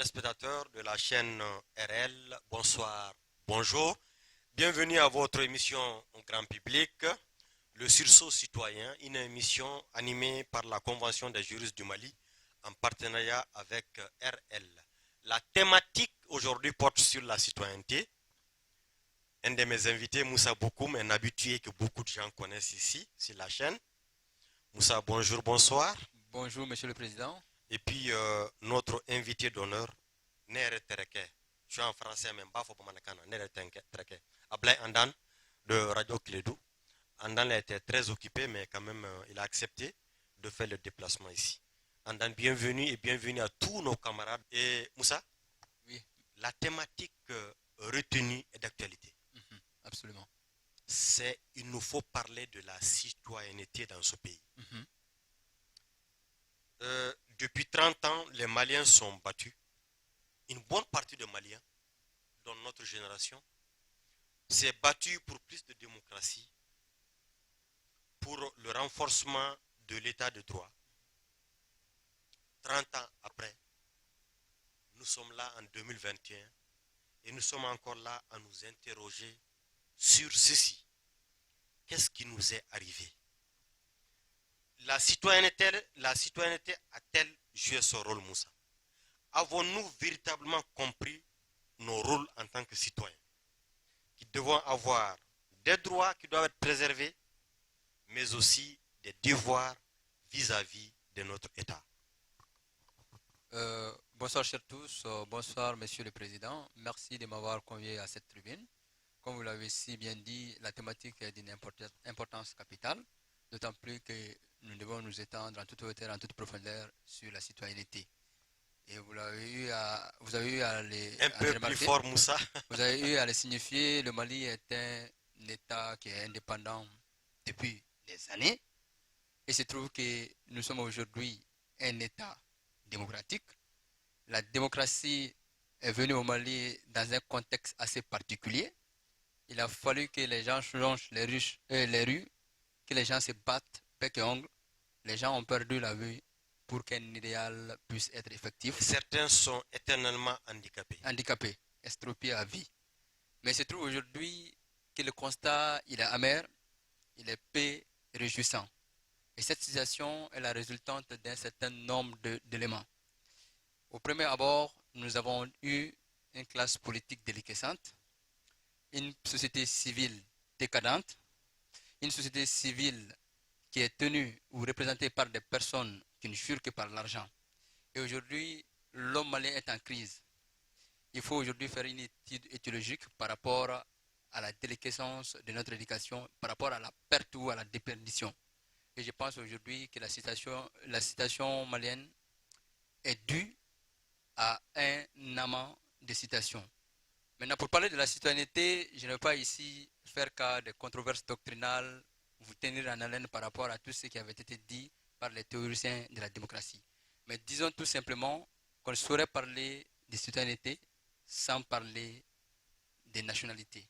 téléspectateurs de la chaîne RL, bonsoir, bonjour. Bienvenue à votre émission Grand Public, le sursaut citoyen, une émission animée par la Convention des juristes du Mali en partenariat avec RL. La thématique aujourd'hui porte sur la citoyenneté. Un de mes invités, Moussa Bokoum, un habitué que beaucoup de gens connaissent ici, sur la chaîne. Moussa, bonjour, bonsoir. Bonjour, Monsieur le Président. Et puis notre invité d'honneur, Nere Tereke. Je suis en français, mais pas pour Manakana. Nere Tereke. Ablai Andan de Radio Kledou. Andan a été très occupé, mais quand même, il a accepté de faire le déplacement ici. Andan, bienvenue et bienvenue à tous nos camarades. Et Moussa, Oui, la thématique retenue est d'actualité. absolument. C'est il nous faut parler de la citoyenneté dans ce pays. Depuis 30 ans, les Maliens sont battus. Une bonne partie des Maliens, dans notre génération, s'est battue pour plus de démocratie, pour le renforcement de l'état de droit. 30 ans après, nous sommes là en 2021 et nous sommes encore là à nous interroger sur ceci. Qu'est-ce qui nous est arrivé? La citoyenneté a-t-elle joué son rôle, Moussa? Avons-nous véritablement compris nos rôles en tant que citoyens, qui devons avoir des droits qui doivent être préservés, mais aussi des devoirs vis-à-vis de notre État? Bonsoir, chers tous. Bonsoir, Monsieur le Président. Merci de m'avoir convié à cette tribune. Comme vous l'avez si bien dit, la thématique est d'une importance capitale, d'autant plus que nous devons nous étendre en toute hauteur, en toute profondeur sur la citoyenneté. Et vous avez eu à Un peu plus fort, Moussa. Vous avez eu à le signifier, le Mali est un État qui est indépendant depuis des années. Il se trouve que nous sommes aujourd'hui un État démocratique. La démocratie est venue au Mali dans un contexte assez particulier. Il a fallu que les gens changent les rues, que les gens se battent bec et ongle. Les gens ont perdu la vue pour qu'un idéal puisse être effectif. Certains sont éternellement handicapés. Handicapés, estropiés à vie. Mais il se trouve aujourd'hui que le constat, il est amer, il est peu réjouissant. Et cette situation est la résultante d'un certain nombre d'éléments. Au premier abord, nous avons eu une classe politique déliquescente, une société civile décadente, une société civile qui est tenue ou représentée par des personnes qui ne jurent que par l'argent. Et aujourd'hui, l'homme malien est en crise. Il faut aujourd'hui faire une étude éthiologique par rapport à la déliquescence de notre éducation, par rapport à la perte ou à la déperdition. Et je pense aujourd'hui que la situation malienne est due à un amant de citations. Maintenant, pour parler de la citoyenneté, je ne vais pas ici faire cas de controverses doctrinales, vous tenir en haleine par rapport à tout ce qui avait été dit par les théoriciens de la démocratie. Mais disons tout simplement qu'on ne saurait parler de citoyenneté sans parler des nationalités.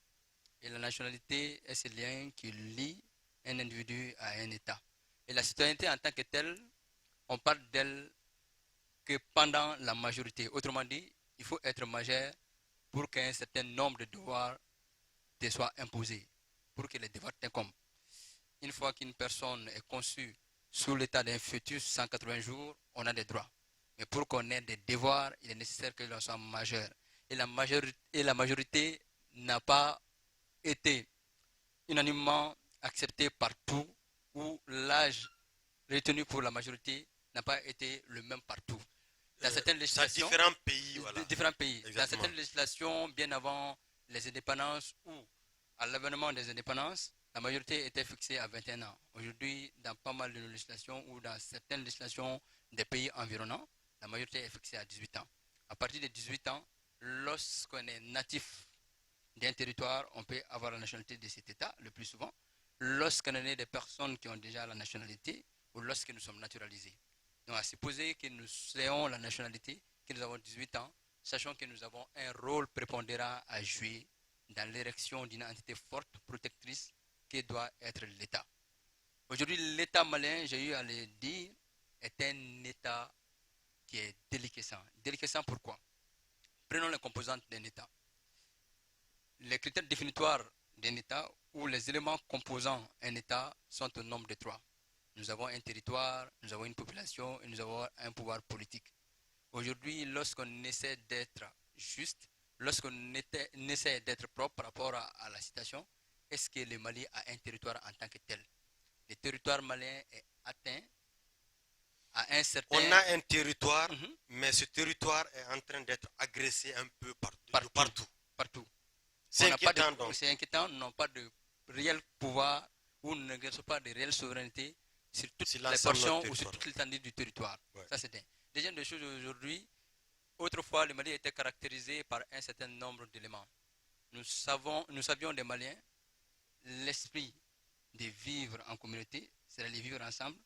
Et la nationalité est ce lien qui lie un individu à un État. Et la citoyenneté en tant que telle, on parle d'elle que pendant la majorité. Autrement dit, il faut être majeur pour qu'un certain nombre de devoirs te soient imposés, pour que les devoirs t'incombent. Une fois qu'une personne est conçue sous l'état d'un fœtus 180 jours, on a des droits. Mais pour qu'on ait des devoirs, il est nécessaire que l'on soit majeur. Et la majorité n'a pas été unanimement acceptée partout, ou l'âge retenu pour la majorité n'a pas été le même partout. Dans certaines législations, différents pays, voilà. différents pays. Exactement. Dans certaines législations, bien avant les indépendances ou à l'avènement des indépendances, la majorité était fixée à 21 ans. Aujourd'hui, dans pas mal de législations ou dans certaines législations des pays environnants, la majorité est fixée à 18 ans. À partir de 18 ans, lorsqu'on est natif d'un territoire, on peut avoir la nationalité de cet État le plus souvent. Lorsqu'on est des personnes qui ont déjà la nationalité ou lorsque nous sommes naturalisés. Donc à supposer que nous ayons la nationalité, que nous avons 18 ans, sachant que nous avons un rôle prépondérant à jouer dans l'érection d'une entité forte, protectrice, qui doit être l'État. Aujourd'hui, l'État malien, j'ai eu à le dire, est un État qui est déliquescent. Déliquescent pourquoi? Prenons les composantes d'un État. Les critères définitoires d'un État ou les éléments composant un État sont au nombre de 3. Nous avons un territoire, nous avons une population et nous avons un pouvoir politique. Aujourd'hui, lorsqu'on essaie d'être juste, lorsqu'on essaie d'être propre par rapport à la situation, est-ce que le Mali a un territoire en tant que tel? Le territoire malien est atteint à un certain... On a un territoire, mais ce territoire est en train d'être agressé un peu partout. Partout. C'est inquiétant donc. C'est inquiétant, nous n'avons pas de réel pouvoir ou nous n'exerçons pas de réelle souveraineté sur toutes les portions ou sur toute l'étendue du territoire. Ouais. Ça, c'est un. Deuxième des choses aujourd'hui, autrefois, le Mali était caractérisé par un certain nombre d'éléments. Nous savions des Maliens l'esprit de vivre en communauté, c'est-à-dire de vivre ensemble,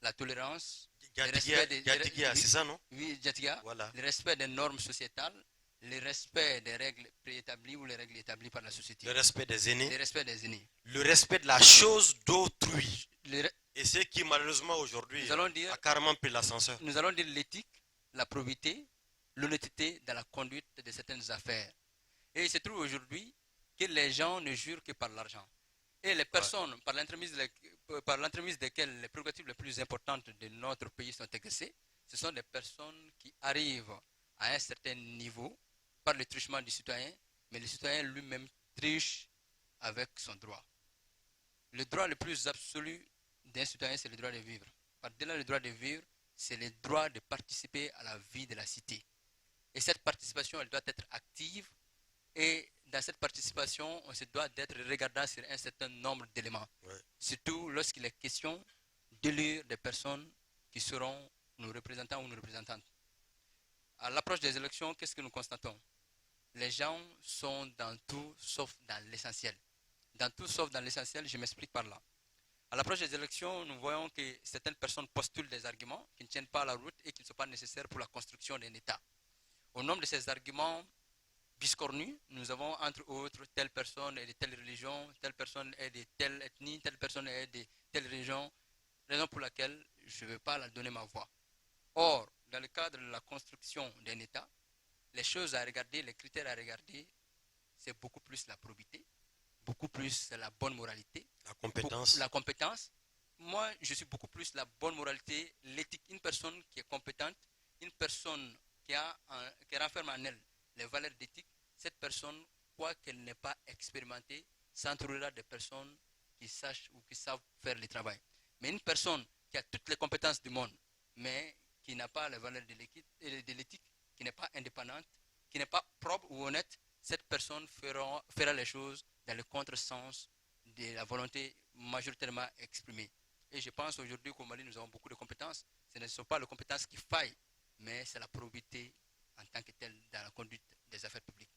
la tolérance, c'est ça, non? Oui, Jatiga, voilà. Le respect des normes sociétales, le respect des règles préétablies ou les règles établies par la société. Le respect des aînés. Le respect des aînés. Le respect de la chose d'autrui. Et ce qui, malheureusement, aujourd'hui, a carrément pris l'ascenseur. Nous allons dire l'éthique, la probité, l'honnêteté dans la conduite de certaines affaires. Et il se trouve aujourd'hui que les gens ne jurent que par l'argent. Et les personnes, par l'entremise desquelles les prérogatives les plus importantes de notre pays sont exercées, ce sont des personnes qui arrivent à un certain niveau par le truchement du citoyen, mais le citoyen lui-même triche avec son droit. Le droit le plus absolu d'un citoyen, c'est le droit de vivre. Par-delà le droit de vivre, c'est le droit de participer à la vie de la cité. Et cette participation, elle doit être active. Et dans cette participation, on se doit d'être regardant sur un certain nombre d'éléments. Ouais. Surtout lorsqu'il est question d'élire des personnes qui seront nos représentants ou nos représentantes. À l'approche des élections, qu'est-ce que nous constatons? Les gens sont dans tout sauf dans l'essentiel. Dans tout sauf dans l'essentiel, je m'explique par là. À l'approche des élections, nous voyons que certaines personnes postulent des arguments qui ne tiennent pas la route et qui ne sont pas nécessaires pour la construction d'un État. Au nombre de ces arguments biscornus, nous avons entre autres telle personne est de telle religion, telle personne est de telle ethnie, telle personne est de telle région, raison pour laquelle je ne veux pas la donner ma voix. Or, dans le cadre de la construction d'un État, les choses à regarder, les critères à regarder, c'est beaucoup plus la probité, beaucoup plus la bonne moralité, la compétence. Moi, je suis beaucoup plus la bonne moralité, l'éthique. Une personne qui est compétente, une personne qui renferme en elle les valeurs d'éthique, cette personne, quoi qu'elle n'ait pas expérimenté, s'entourera de personnes qui sachent ou qui savent faire le travail. Mais une personne qui a toutes les compétences du monde, mais qui n'a pas les valeurs de l'éthique, qui n'est pas indépendante, qui n'est pas propre ou honnête, cette personne fera les choses dans le contresens de la volonté majoritairement exprimée. Et je pense aujourd'hui qu'au Mali, nous avons beaucoup de compétences. Ce ne sont pas les compétences qui faillent, mais c'est la probité en tant que telle dans la conduite des affaires publiques.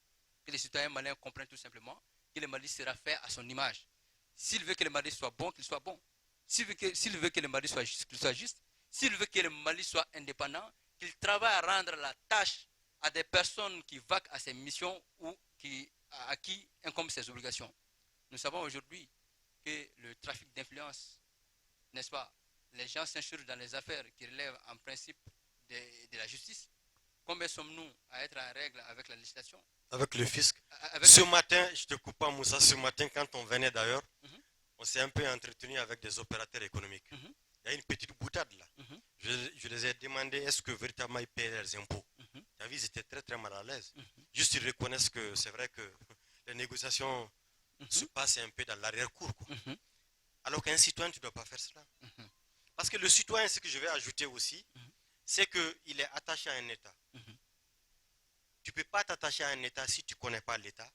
Que les citoyens maliens comprennent tout simplement que le Mali sera fait à son image. S'il veut que le Mali soit bon, qu'il soit bon. S'il veut que le Mali soit juste, qu'il soit juste. S'il veut que le Mali soit indépendant, qu'il travaille à rendre la tâche à des personnes qui vaquent à ses missions ou à qui incombent ses obligations. Nous savons aujourd'hui que le trafic d'influence, n'est-ce pas, les gens s'insurgent dans les affaires qui relèvent en principe de la justice. Combien sommes-nous à être en règle avec la législation? Avec le fisc. Ce matin, je te coupe pas Moussa, ce matin quand on venait d'ailleurs, on s'est un peu entretenu avec des opérateurs économiques. Il y a une petite boutade là. Je les ai demandé est-ce que véritablement ils paient leurs impôts. Tu as vu, ils étaient très très mal à l'aise. Juste ils reconnaissent que c'est vrai que les négociations se passent un peu dans l'arrière-cour. Alors qu'un citoyen, tu ne dois pas faire cela. Parce que le citoyen, ce que je vais ajouter aussi, c'est qu'il est attaché à un État. Tu ne peux pas t'attacher à un État si tu ne connais pas l'État,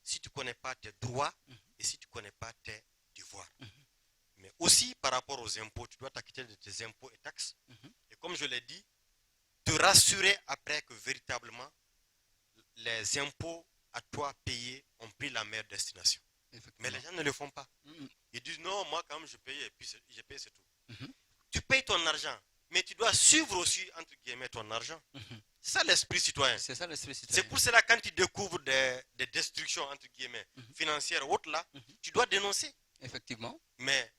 si tu ne connais pas tes droits et si tu ne connais pas tes devoirs. Mais aussi par rapport aux impôts, tu dois t'acquitter de tes impôts et taxes. Et comme je l'ai dit, te rassurer après que véritablement les impôts à toi payés ont pris la meilleure destination. Mais les gens ne le font pas. Ils disent non, moi quand même je paye et puis je paye c'est tout. Tu payes ton argent, mais tu dois suivre aussi entre guillemets ton argent. C'est ça l'esprit citoyen. C'est ça l'esprit citoyen. C'est pour cela quand tu découvres des destructions entre guillemets financières ou autres là, tu dois dénoncer. Effectivement. Mais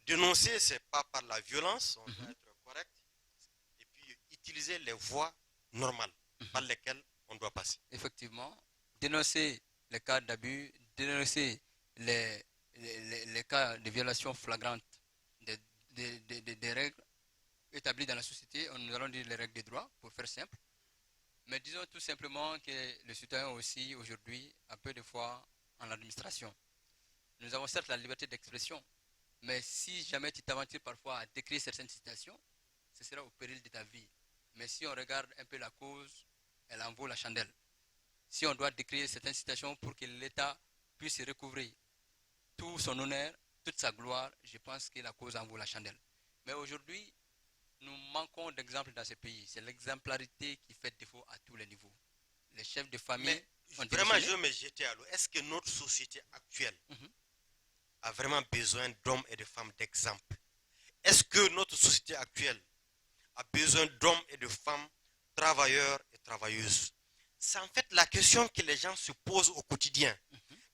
dénoncer, c'est pas par la violence, on doit être correct et puis utiliser les voies normales par lesquelles on doit passer. Effectivement, dénoncer les cas d'abus, dénoncer les cas de violation flagrante des règles établies dans la société, nous allons dire les règles de droit, pour faire simple. Mais disons tout simplement que le citoyen aussi, aujourd'hui, a peu de foi en l'administration. Nous avons certes la liberté d'expression, mais si jamais tu t'aventures parfois à décrire certaines situations, ce sera au péril de ta vie. Mais si on regarde un peu la cause, elle en vaut la chandelle. Si on doit décrire certaines situations pour que l'État puisse recouvrer tout son honneur, toute sa gloire, je pense que la cause en vaut la chandelle. Mais aujourd'hui, nous manquons d'exemples dans ce pays. C'est l'exemplarité qui fait défaut à tous les niveaux. Les chefs de famille Mais ont vraiment, démissionné. je veux me jeter à l'eau. Est-ce que notre société actuelle Mhm. a vraiment besoin d'hommes et de femmes d'exemple? Est-ce que notre société actuelle a besoin d'hommes et de femmes travailleurs et travailleuses? C'est en fait la question que les gens se posent au quotidien.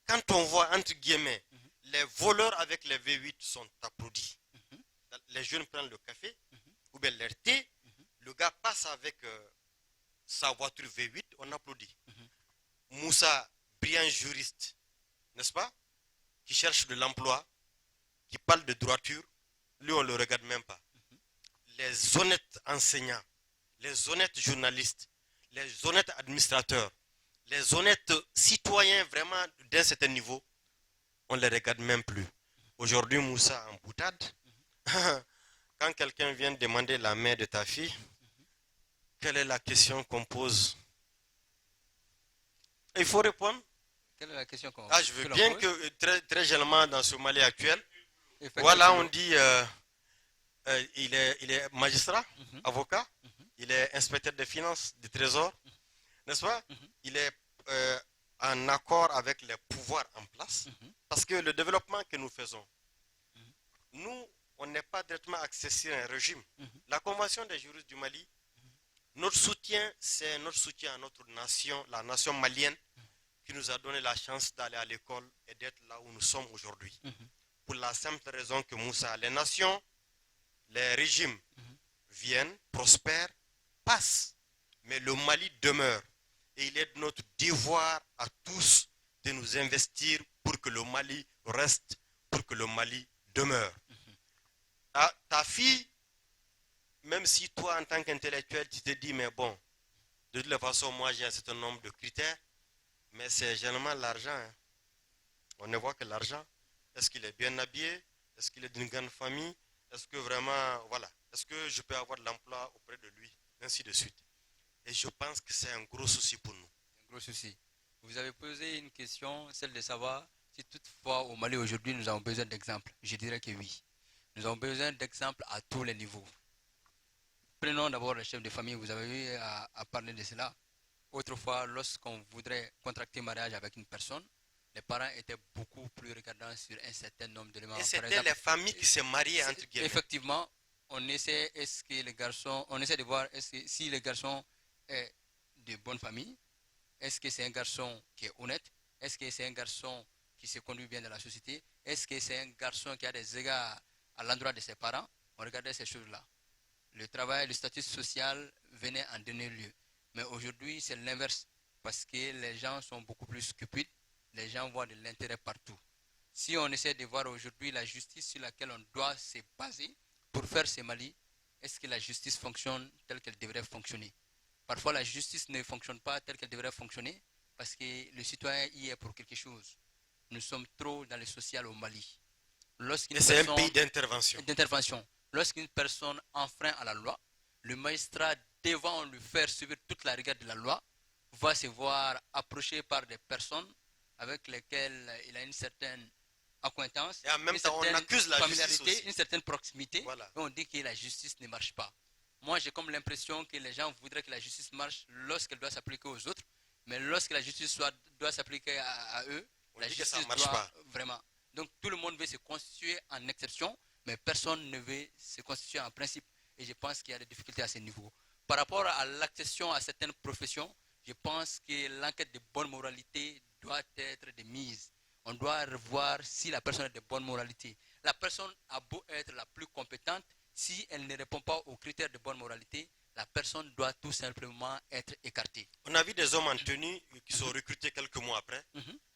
Quand on voit, entre guillemets, les voleurs avec les V8 sont applaudis. Les jeunes prennent le café ou bien leur thé. Le gars passe avec sa voiture V8, on applaudit. Moussa, brillant juriste, n'est-ce pas, qui cherche de l'emploi, qui parle de droiture, lui on ne le regarde même pas. Les honnêtes enseignants, les honnêtes journalistes, les honnêtes administrateurs, les honnêtes citoyens vraiment d'un certain niveau, on ne les regarde même plus. Aujourd'hui, Moussa en boutade, quand quelqu'un vient demander la main de ta fille, quelle est la question qu'on pose? Il faut répondre. Quelle est la question qu'on Je veux bien pose? que très généralement dans ce Mali actuel, Effectivement. voilà, on dit il est magistrat, Mhm. avocat, il est inspecteur des finances, du trésor, n'est-ce pas? Il est en accord avec les pouvoirs en place. Parce que le développement que nous faisons, nous, on n'est pas directement axé sur un régime. La Convention des juristes du Mali, notre soutien, c'est notre soutien à notre nation, la nation malienne, qui nous a donné la chance d'aller à l'école et d'être là où nous sommes aujourd'hui. Pour la simple raison que Moussa, les nations, les régimes viennent, prospèrent, passent, mais le Mali demeure. Et il est de notre devoir à tous de nous investir pour que le Mali reste, pour que le Mali demeure. Ta fille, même si toi, en tant qu'intellectuel, tu te dis, mais bon, de toute façon, moi, j'ai un certain nombre de critères, mais c'est généralement l'argent. Hein. On ne voit que l'argent. Est-ce qu'il est bien habillé? Est-ce qu'il est d'une grande famille? Est-ce que vraiment, voilà, est-ce que je peux avoir de l'emploi auprès de lui? Ainsi de suite. Et je pense que c'est un gros souci pour nous. Un gros souci. Vous avez posé une question, celle de savoir si toutefois au Mali aujourd'hui nous avons besoin d'exemples. Je dirais que oui. Nous avons besoin d'exemples à tous les niveaux. Prenons d'abord le chef de famille, vous avez eu à parler de cela. Autrefois, lorsqu'on voudrait contracter mariage avec une personne, les parents étaient beaucoup plus regardants sur un certain nombre d'éléments. Et c'était les familles qui se mariaient entre guillemets. Effectivement, on essaie, on essaie de voir si le garçon est de bonne famille, est-ce que c'est un garçon qui est honnête, est-ce que c'est un garçon qui se conduit bien dans la société, est-ce que c'est un garçon qui a des égards à l'endroit de ses parents. On regardait ces choses-là. Le travail, le statut social venait en dernier lieu. Mais aujourd'hui, c'est l'inverse, parce que les gens sont beaucoup plus stupides, les gens voient de l'intérêt partout. Si on essaie de voir aujourd'hui la justice sur laquelle on doit se baser pour faire ce Mali, est-ce que la justice fonctionne telle qu'elle devrait fonctionner? Parfois, la justice ne fonctionne pas telle qu'elle devrait fonctionner parce que le citoyen y est pour quelque chose. Nous sommes trop dans le social au Mali. Et c'est un pays d'intervention. Lorsqu'une personne enfreint à la loi, le magistrat, devant lui faire subir toute la rigueur de la loi, va se voir approché par des personnes avec lesquelles il a une certaine acquaintance, et en même temps, on accuse la familiarité, une certaine proximité, voilà. Et on dit que la justice ne marche pas. Moi, j'ai comme l'impression que les gens voudraient que la justice marche lorsqu'elle doit s'appliquer aux autres, mais lorsque la justice doit s'appliquer à eux, la justice doit pas. Vraiment. Donc tout le monde veut se constituer en exception, mais personne ne veut se constituer en principe. Et je pense qu'il y a des difficultés à ce niveau. Par rapport à l'accession à certaines professions, je pense que l'enquête de bonne moralité doit être de mise. On doit revoir si la personne est de bonne moralité. La personne a beau être la plus compétente, si elle ne répond pas aux critères de bonne moralité, la personne doit tout simplement être écartée. On a vu des hommes en tenue qui sont recrutés quelques mois après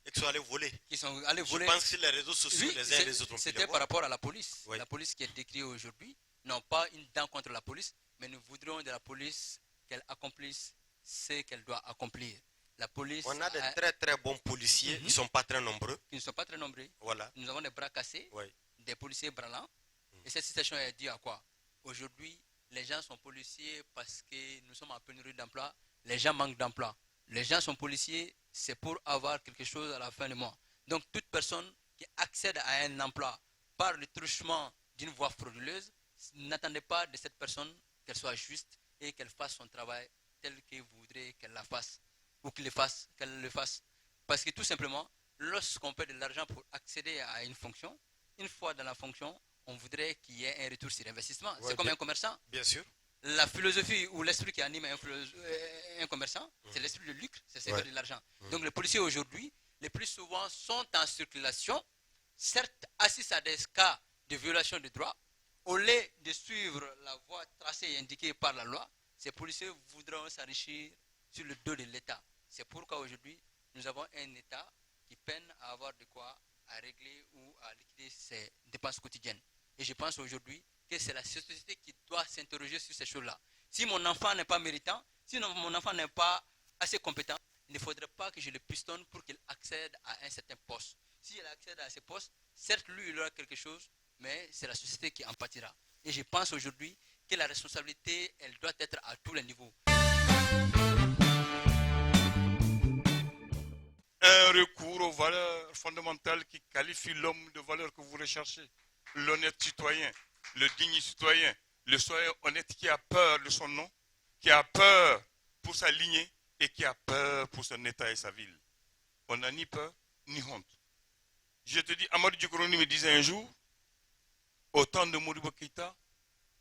et qui sont allés voler. Qui sont allés Je voler. pense que sur les réseaux sociaux, Oui, les uns et les autres ont pu les c'était par voir. rapport à la police. Oui. La police qui est décrite aujourd'hui, non pas une dent contre la police, mais nous voudrions de la police qu'elle accomplisse ce qu'elle doit accomplir. La police On a des très très bons policiers, ils ne sont pas très nombreux. qui ne sont pas très nombreux. Voilà. Nous avons des bras cassés, Oui. des policiers branlants. Et cette situation est due à quoi? Aujourd'hui, les gens sont policiers parce que nous sommes en pénurie d'emploi. Les gens manquent d'emploi. Les gens sont policiers, c'est pour avoir quelque chose à la fin du mois. Donc, toute personne qui accède à un emploi par le truchement d'une voie frauduleuse, n'attendez pas de cette personne qu'elle soit juste et qu'elle fasse son travail tel que vous voudrez qu'elle la fasse ou qu'elle le fasse. Parce que tout simplement, lorsqu'on paie de l'argent pour accéder à une fonction, une fois dans la fonction, on voudrait qu'il y ait un retour sur investissement. Ouais, c'est comme un commerçant. Bien sûr. La philosophie ou l'esprit qui anime un commerçant, c'est l'esprit de lucre, c'est faire de l'argent. Donc les policiers aujourd'hui, les plus souvent sont en circulation, certes assis à des cas de violation de droit. Au lieu de suivre la voie tracée et indiquée par la loi, ces policiers voudront s'enrichir sur le dos de l'État. C'est pourquoi aujourd'hui, nous avons un État qui peine à avoir de quoi à régler ou à liquider ses dépenses quotidiennes. Et je pense aujourd'hui que c'est la société qui doit s'interroger sur ces choses-là. Si mon enfant n'est pas méritant, si mon enfant n'est pas assez compétent, il ne faudrait pas que je le pistonne pour qu'il accède à un certain poste. S'il accède à ces postes, certes, lui, il aura quelque chose, mais c'est la société qui en pâtira. Et je pense aujourd'hui que la responsabilité, elle doit être à tous les niveaux. Un recours aux valeurs fondamentales qui qualifient l'homme de valeur que vous recherchez. L'honnête citoyen, le digne citoyen, le citoyen honnête qui a peur de son nom, qui a peur pour sa lignée et qui a peur pour son état et sa ville. On n'a ni peur ni honte. Je te dis, Amadou Djikoroni me disait un jour, au temps de Modibo Keïta,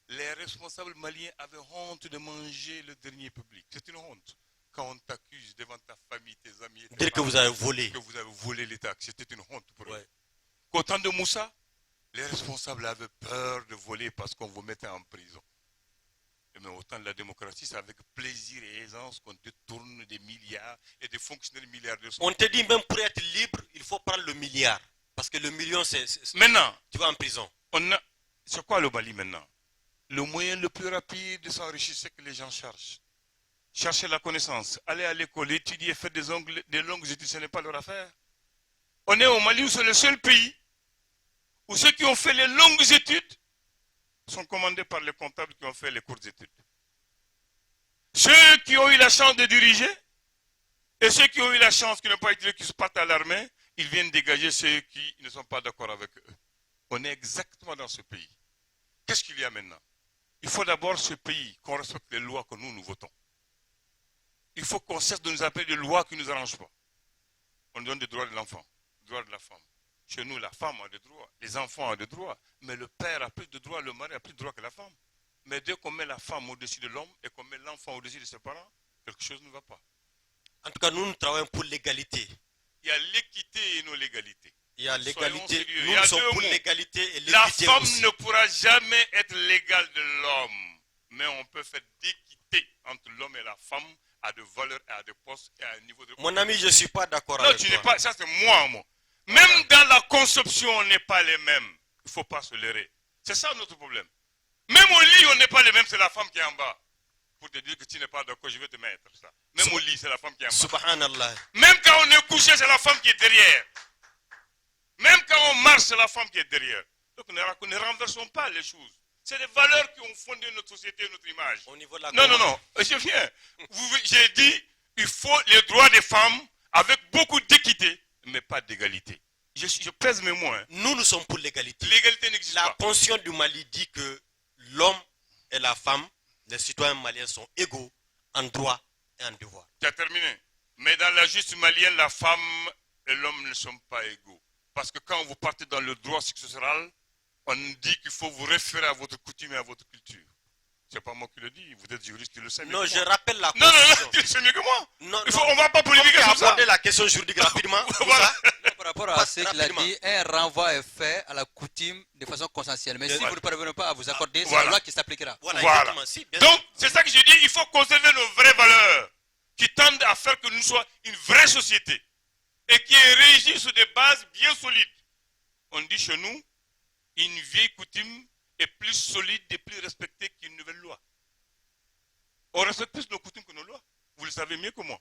les responsables maliens avaient honte de manger le dernier public. C'est une honte. Quand on t'accuse devant ta famille, tes amis, et tes Dire que vous avez volé. que vous avez volé l'État, c'était une honte pour eux. Ouais. Qu'au temps de Moussa, les responsables avaient peur de voler parce qu'on vous mettait en prison. Mais au temps de la démocratie, c'est avec plaisir et aisance qu'on détourne des milliards et des fonctionnaires milliardaires. On te dit même pour être libre, il faut prendre le milliard. Parce que le million, c'est Maintenant, tu vas en prison. c'est quoi le Mali maintenant? Le moyen le plus rapide de s'enrichir, c'est que les gens cherchent. Chercher la connaissance, aller à l'école, étudier, faire des longues études, ce n'est pas leur affaire. On est au Mali où c'est le seul pays où ceux qui ont fait les longues études sont commandés par les comptables qui ont fait les courtes études. Ceux qui ont eu la chance de diriger et ceux qui ont eu la chance qui n'ont pas été qui se partent à l'armée, ils viennent dégager ceux qui ne sont pas d'accord avec eux. On est exactement dans ce pays. Qu'est-ce qu'il y a maintenant? Il faut d'abord ce pays qu'on respecte les lois que nous votons. Il faut qu'on cesse de nous appeler des lois qui ne nous arrangent pas. On donne des droits de l'enfant, des droits de la femme. Chez nous, la femme a des droits, les enfants ont des droits, mais le père a plus de droits, le mari a plus de droits que la femme. Mais dès qu'on met la femme au-dessus de l'homme et qu'on met l'enfant au-dessus de ses parents, quelque chose ne va pas. En tout cas, nous travaillons pour l'égalité. Il y a l'équité et non l'égalité. Il y a l'égalité. Il Nous y a sommes deux pour mots. l'égalité et l'équité La femme aussi. ne pourra jamais être l'égale de l'homme. Mais on peut faire d'équité entre l'homme et la femme à de valeurs et à de postes et à un niveau de... Mon ami, je ne suis pas d'accord Non, avec tu toi. n'es pas... Ça, c'est moi. Même dans la conception, on n'est pas les mêmes. Il ne faut pas se leurrer. C'est ça notre problème. Même au lit, on n'est pas les mêmes. C'est la femme qui est en bas. Pour te dire que tu n'es pas d'accord, je vais te mettre ça. Même au lit, c'est la femme qui est en bas. Subhanallah. Même quand on est couché, c'est la femme qui est derrière. Même quand on marche, c'est la femme qui est derrière. Donc ne renversons pas les choses. C'est les valeurs qui ont fondé notre société et notre image. Au niveau de la Non, je viens. J'ai dit, il faut les droits des femmes avec beaucoup d'équité, mais pas d'égalité. Je pèse mes mots. Nous sommes pour l'égalité. L'égalité n'existe La pas. Constitution du Mali dit que l'homme et la femme, les citoyens maliens sont égaux en droit et en devoir. Tu as terminé. Mais dans la justice malienne, la femme et l'homme ne sont pas égaux. Parce que quand vous partez dans le droit successoral, on dit qu'il faut vous référer à votre coutume et à votre culture. C'est pas moi qui le dis, vous êtes juriste, tu le sais mieux Non, que je moi. rappelle la Non, Constitution. tu le sais mieux que moi. Non, On ne va pas polémiquer on sur peut ça. aborder la question juridique rapidement. Voilà. rapport à ce qu'il a dit, un renvoi est fait à la coutume de façon consensuelle. Mais si vous ne parvenez pas à vous accorder, c'est la loi qui s'appliquera. Voilà. Donc, c'est ça que je dis, il faut conserver nos vraies valeurs qui tendent à faire que nous soyons une vraie société et qui est régie sur des bases bien solides. On dit chez nous, une vieille coutume est plus solide et plus respectée qu'une nouvelle loi. On respecte plus nos coutumes que nos lois. Vous le savez mieux que moi.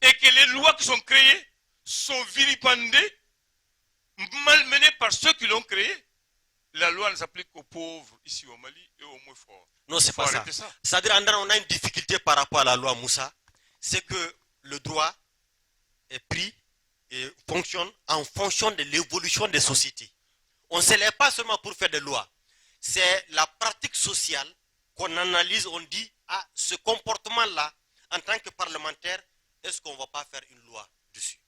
Et que les lois qui sont créées sont vilipendées, malmenées par ceux qui l'ont créées. La loi ne s'applique qu'aux pauvres ici au Mali et aux moins forts. Non, c'est pas ça. C'est-à-dire, on a une difficulté par rapport à la loi Moussa. C'est que le droit est pris et fonctionne en fonction de l'évolution des sociétés. On ne se lève pas seulement pour faire des lois. C'est la pratique sociale qu'on analyse, on dit, ah, ce comportement-là, en tant que parlementaire, est-ce qu'on ne va pas faire une loi dessus?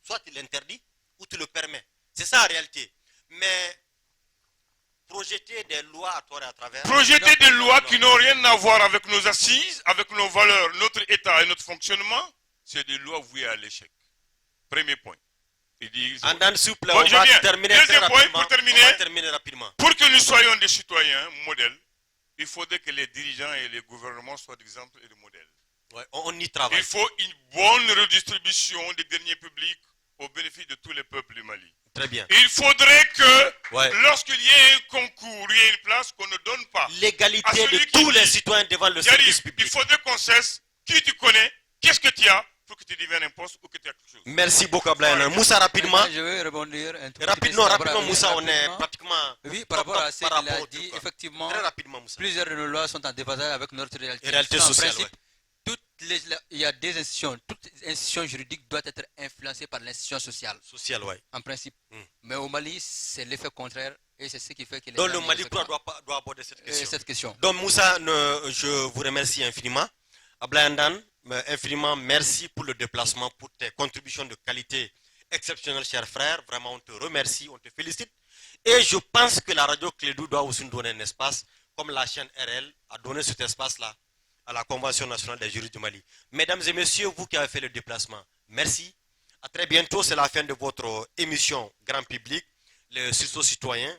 Soit tu l'interdis ou tu le permets. C'est ça en réalité. Mais projeter des lois à tort et à travers... Projeter des lois qui n'ont rien à voir avec nos assises, avec nos valeurs, notre état et notre fonctionnement, c'est des lois vouées à l'échec. Premier point. Deuxième point, pour terminer rapidement. Pour que nous soyons des citoyens modèles, il faudrait que les dirigeants et les gouvernements soient d'exemple et de modèles. Ouais, on y travaille. Il faut une bonne redistribution des deniers publics au bénéfice de tous les peuples du Mali. Très bien. Il faudrait que, lorsqu'il y ait un concours, il y ait une place qu'on ne donne pas. L'égalité de tous les citoyens devant le service public. Il faudrait qu'on cesse qui tu connais, qu'est-ce que tu as, pour que tu deviennes un poste ou que tu aies quelque chose. Merci beaucoup, Ablaïna. Moussa, rapidement. Je vais rebondir un tout rapidement, Moussa, on est pratiquement... Oui, par rapport à ce qu'il a dit, effectivement, très rapidement, Moussa. Plusieurs de nos lois sont en déphasage avec notre réalité. Réalité sociale, il y a des institutions, toute institution juridique doit être influencée par l'institution sociale. Sociale, oui. En principe. Mais au Mali, c'est l'effet contraire et c'est ce qui fait que les donc le Mali doit aborder cette question. Donc Moussa, je vous remercie infiniment. Ablaïndan, infiniment merci pour le déplacement, pour tes contributions de qualité exceptionnelle, cher frère. Vraiment, on te remercie, on te félicite. Et je pense que la radio Clédou doit aussi nous donner un espace, comme la chaîne RL a donné cet espace-là à la Convention nationale des juristes du Mali. Mesdames et messieurs, vous qui avez fait le déplacement, merci. À très bientôt, c'est la fin de votre émission Grand Public, le sursaut citoyen.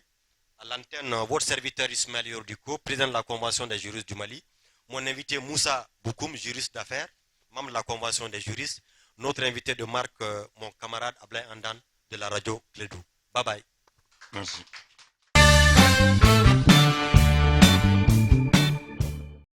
À l'antenne, votre serviteur Ismaël Yordiko, président de la Convention des juristes du Mali. Mon invité Moussa Boukoum, juriste d'affaires, membre de la Convention des juristes. Notre invité de marque, mon camarade Ablaï Andan de la radio Clédou. Bye bye. Merci.